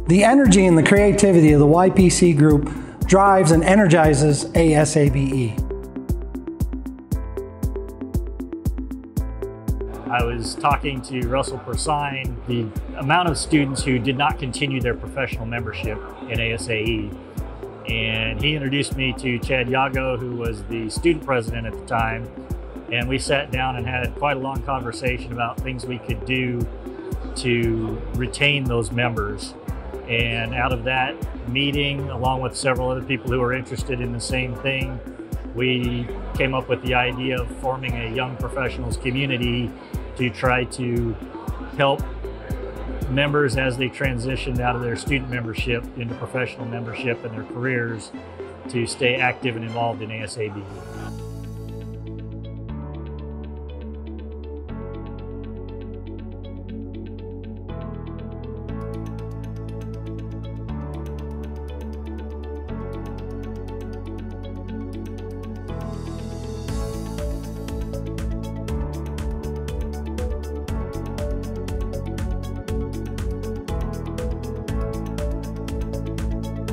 The energy and the creativity of the YPC group drives and energizes ASABE. I was talking to Russell Persine, the amount of students who did not continue their professional membership in ASAE. And he introduced me to Chad Yago, who was the student president at the time. And we sat down and had quite a long conversation about things we could do to retain those members. And out of that meeting, along with several other people who were interested in the same thing, we came up with the idea of forming a young professionals community to try to help members as they transitioned out of their student membership into professional membership in their careers to stay active and involved in ASABE.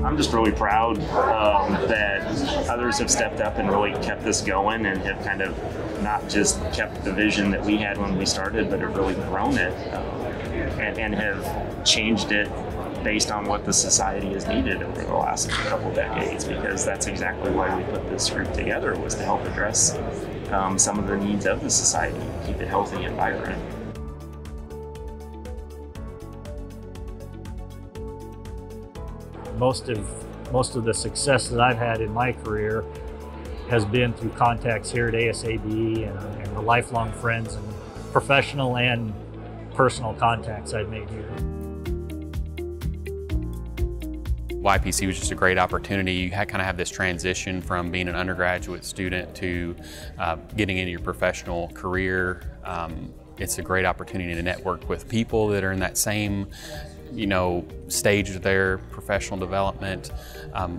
I'm just really proud that others have stepped up and really kept this going and have kind of not just kept the vision that we had when we started, but have really grown it and have changed it based on what the society has needed over the last couple decades, because that's exactly why we put this group together, was to help address some of the needs of the society, keep it healthy and vibrant. Most of the success that I've had in my career has been through contacts here at ASABE and the lifelong friends and professional and personal contacts I've made here. YPC was just a great opportunity. You kind of have this transition from being an undergraduate student to getting into your professional career. It's a great opportunity to network with people that are in that same stage of their professional development.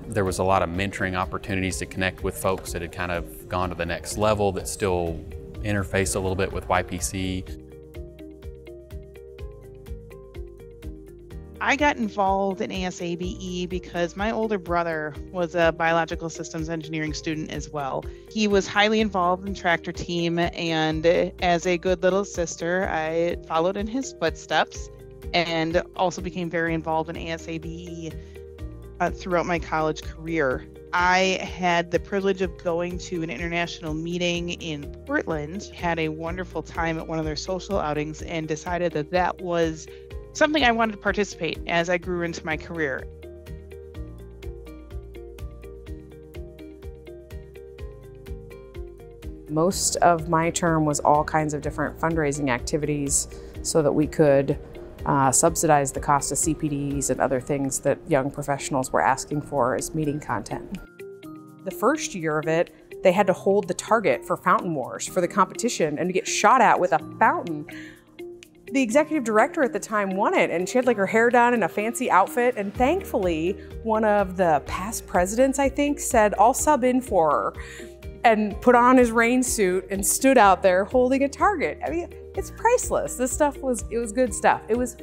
There was a lot of mentoring opportunities to connect with folks that had kind of gone to the next level that still interface a little bit with YPC. I got involved in ASABE because my older brother was a biological systems engineering student as well. He was highly involved in tractor team, and as a good little sister, I followed in his footsteps and also became very involved in ASABE throughout my college career. I had the privilege of going to an international meeting in Portland, had a wonderful time at one of their social outings, and decided that that was something I wanted to participate as I grew into my career. Most of my term was all kinds of different fundraising activities so that we could subsidize the cost of CPDs and other things that young professionals were asking for as meeting content. The first year of it, they had to hold the target for Fountain Wars for the competition and to get shot at with a fountain. The executive director at the time won it, and she had like her hair done in a fancy outfit, and thankfully one of the past presidents, I think, said, "I'll sub in for her," and put on his rain suit and stood out there holding a target. I mean, it's priceless. This stuff was good stuff. It was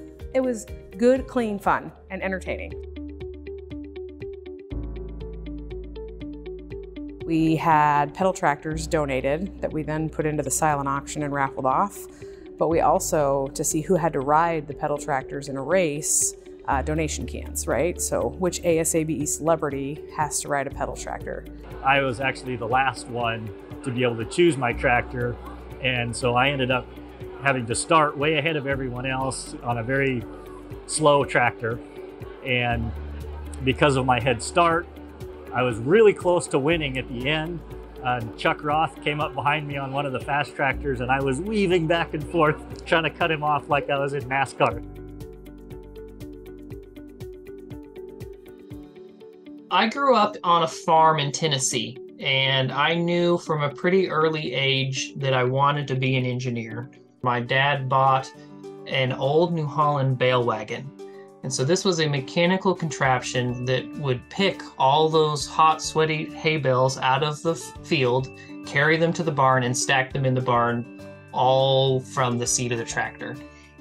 good, clean fun, and entertaining. We had pedal tractors donated that we then put into the silent auction and raffled off. But we also, to see who had to ride the pedal tractors in a race, donation cans, right? So which ASABE celebrity has to ride a pedal tractor? I was actually the last one to be able to choose my tractor, and so I ended up having to start way ahead of everyone else on a very slow tractor. And because of my head start, I was really close to winning at the end. Chuck Roth came up behind me on one of the fast tractors, and I was weaving back and forth trying to cut him off like I was in NASCAR. I grew up on a farm in Tennessee, and I knew from a pretty early age that I wanted to be an engineer. My dad bought an old New Holland bale wagon. And so this was a mechanical contraption that would pick all those hot, sweaty hay bales out of the field, carry them to the barn, and stack them in the barn, all from the seat of the tractor.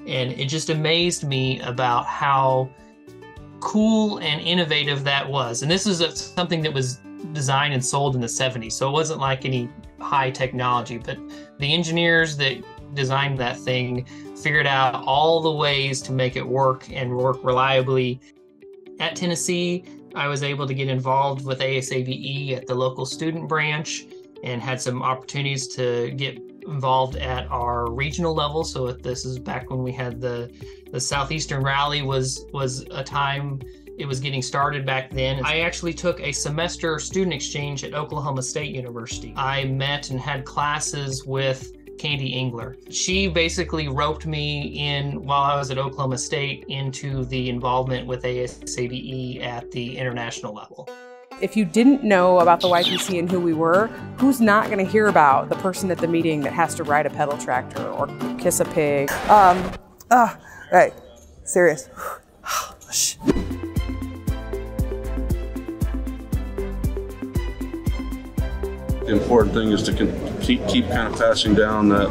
And it just amazed me about how cool and innovative that was. And this is something that was designed and sold in the 70s, so it wasn't like any high technology, but the engineers that designed that thing figured out all the ways to make it work and work reliably. At Tennessee, I was able to get involved with ASABE at the local student branch and had some opportunities to get involved at our regional level. So this is back when we had the Southeastern Rally was a time it was getting started back then. I actually took a semester student exchange at Oklahoma State University. I met and had classes with Candy Engler. She basically roped me in while I was at Oklahoma State into the involvement with ASABE at the international level. If you didn't know about the YPC and who we were, who's not going to hear about the person at the meeting that has to ride a pedal tractor or kiss a pig? Right, serious. The important thing is to keep kind of passing down that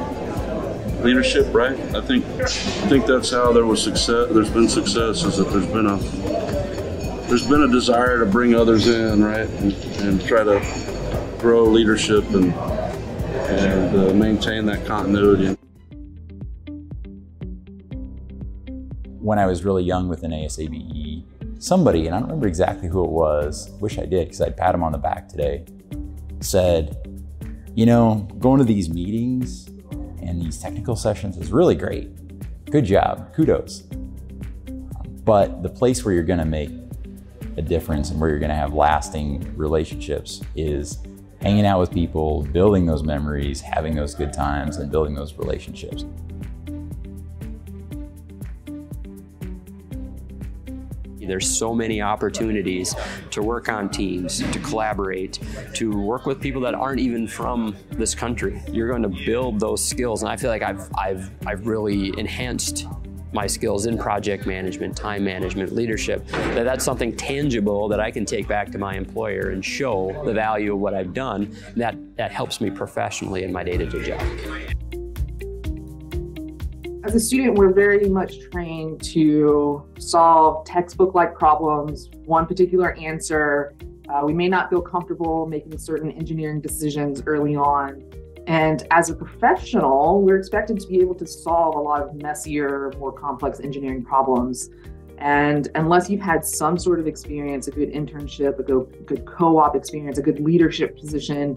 leadership, right? I think that's how there was success. There's been success, is that there's been a desire to bring others in, right, and try to grow leadership and maintain that continuity. When I was really young within ASABE, somebody, and I don't remember exactly who it was, wish I did because I'd pat him on the back today, said, you know, going to these meetings and these technical sessions is really great. Good job, kudos. But the place where you're gonna make a difference and where you're gonna have lasting relationships is hanging out with people, building those memories, having those good times, and building those relationships. There's so many opportunities to work on teams, to collaborate, to work with people that aren't even from this country. You're going to build those skills, and I feel like I've really enhanced my skills in project management, time management, leadership. That's something tangible that I can take back to my employer and show the value of what I've done. That helps me professionally in my day-to-day job. As a student, we're very much trained to solve textbook-like problems, one particular answer. We may not feel comfortable making certain engineering decisions early on. And as a professional, we're expected to be able to solve a lot of messier, more complex engineering problems. And unless you've had some sort of experience, a good internship, a good co-op experience, a good leadership position,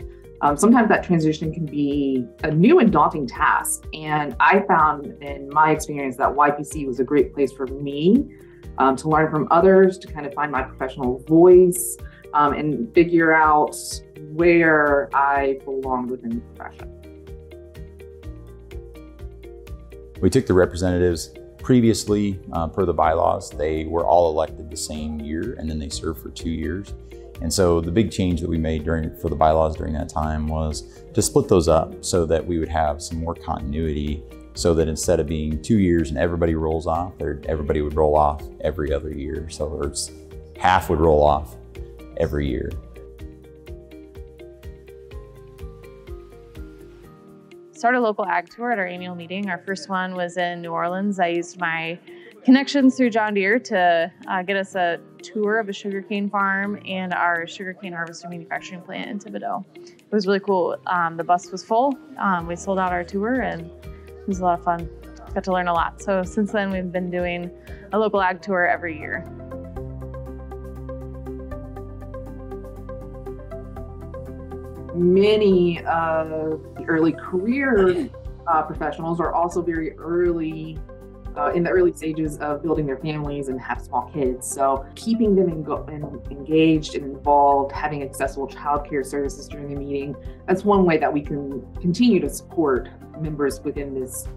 sometimes that transition can be a new and daunting task. And I found in my experience that YPC was a great place for me to learn from others, to kind of find my professional voice and figure out where I belonged within the profession. We took the representatives previously per the bylaws. They were all elected the same year and then they served for 2 years. And so the big change that we made for the bylaws during that time was to split those up so that we would have some more continuity, so that instead of being 2 years and everybody rolls off, everybody would roll off every other year. So half would roll off every year. Started a local ag tour at our annual meeting. Our first one was in New Orleans. I used my connections through John Deere to get us a tour of a sugarcane farm and our sugarcane harvester manufacturing plant in Thibodaux. It was really cool. The bus was full. We sold out our tour and it was a lot of fun. Got to learn a lot. So since then we've been doing a local ag tour every year. Many of the early career professionals are also very early in the early stages of building their families and have small kids. So keeping them engaged and involved, having accessible childcare services during the meeting, that's one way that we can continue to support members within this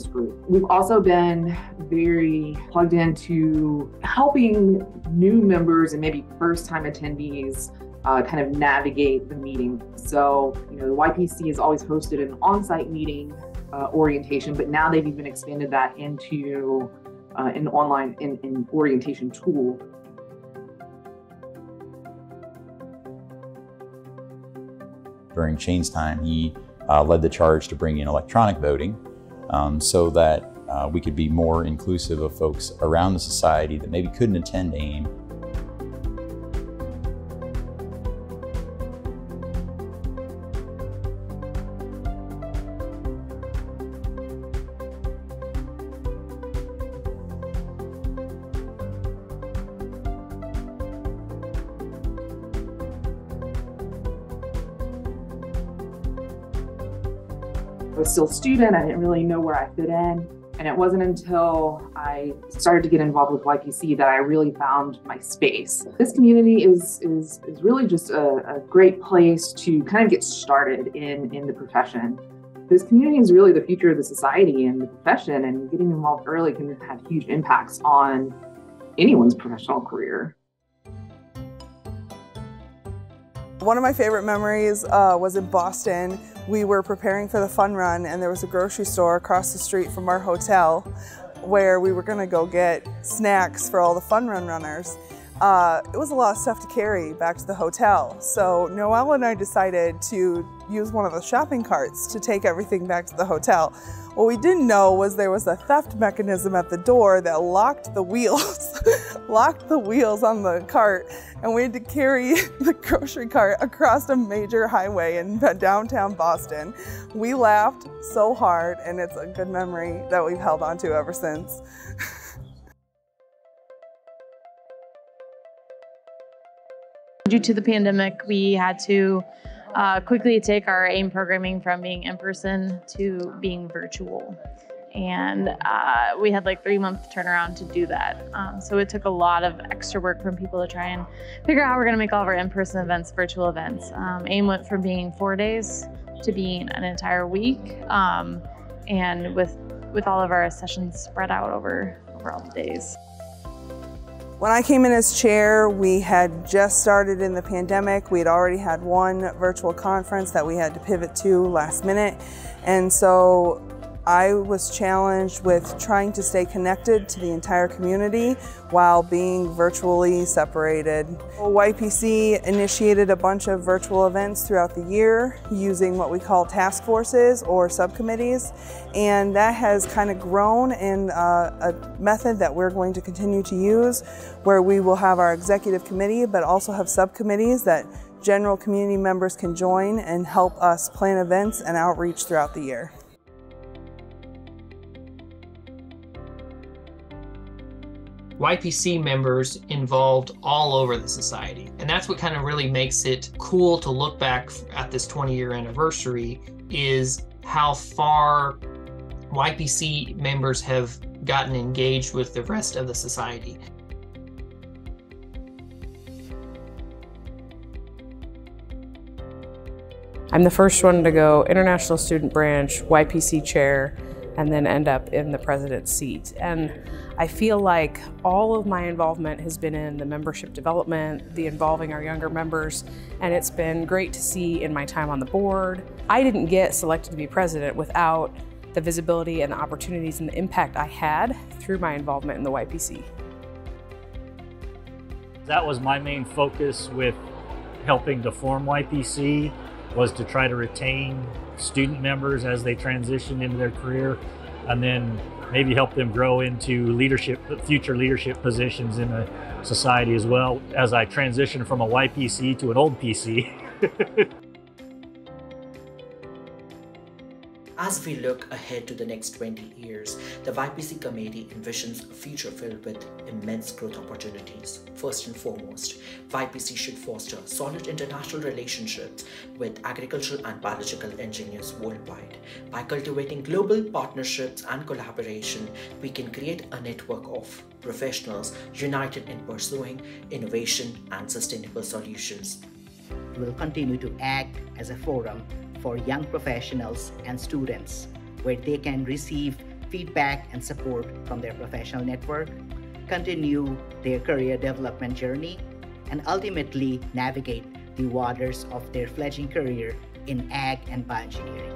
group. We've also been very plugged into helping new members and maybe first-time attendees kind of navigate the meeting. So, the YPC has always hosted an on-site meeting orientation, but now they've even expanded that into an online orientation tool. During Shane's time, he led the charge to bring in electronic voting so that we could be more inclusive of folks around the society that maybe couldn't attend AIM. I was still a student. I didn't really know where I fit in. And it wasn't until I started to get involved with YPC that I really found my space. This community is really just a great place to kind of get started in the profession. This community is really the future of the society and the profession, and getting involved early can have huge impacts on anyone's professional career. One of my favorite memories was in Boston. We were preparing for the fun run, and there was a grocery store across the street from our hotel where we were gonna go get snacks for all the fun run runners. It was a lot of stuff to carry back to the hotel. So Noelle and I decided to use one of the shopping carts to take everything back to the hotel. What we didn't know was there was a theft mechanism at the door that locked the wheels, locked the wheels on the cart, and we had to carry the grocery cart across a major highway in downtown Boston. We laughed so hard, and it's a good memory that we've held on to ever since. Due to the pandemic, we had to quickly take our AIM programming from being in person to being virtual. And we had like 3-month turnaround to do that. So it took a lot of extra work from people to try and figure out how we're gonna make all of our in-person events virtual events. AIM went from being 4 days to being an entire week. And with all of our sessions spread out over all the days. When I came in as chair, we had just started in the pandemic. We had already had one virtual conference that we had to pivot to last minute. And so I was challenged with trying to stay connected to the entire community while being virtually separated. YPC initiated a bunch of virtual events throughout the year using what we call task forces or subcommittees, and that has kind of grown in a method that we're going to continue to use, where we will have our executive committee but also have subcommittees that general community members can join and help us plan events and outreach throughout the year. YPC members involved all over the society. And that's what kind of really makes it cool to look back at this 20-year anniversary, is how far YPC members have gotten engaged with the rest of the society. I'm the first one to go International Student Branch, YPC chair, and then end up in the president's seat. And I feel like all of my involvement has been in the membership development, the involving our younger members, and it's been great to see in my time on the board. I didn't get selected to be president without the visibility and the opportunities and the impact I had through my involvement in the YPC. That was my main focus with helping to form YPC, was to try to retain student members as they transition into their career, and then maybe help them grow into future leadership positions in the society as well, as I transition from a YPC to an old PC. As we look ahead to the next 20 years, the YPC committee envisions a future filled with immense growth opportunities. First and foremost, YPC should foster solid international relationships with agricultural and biological engineers worldwide. By cultivating global partnerships and collaboration, we can create a network of professionals united in pursuing innovation and sustainable solutions. We will continue to act as a forum for young professionals and students, where they can receive feedback and support from their professional network, continue their career development journey, and ultimately navigate the waters of their fledgling career in ag and bioengineering.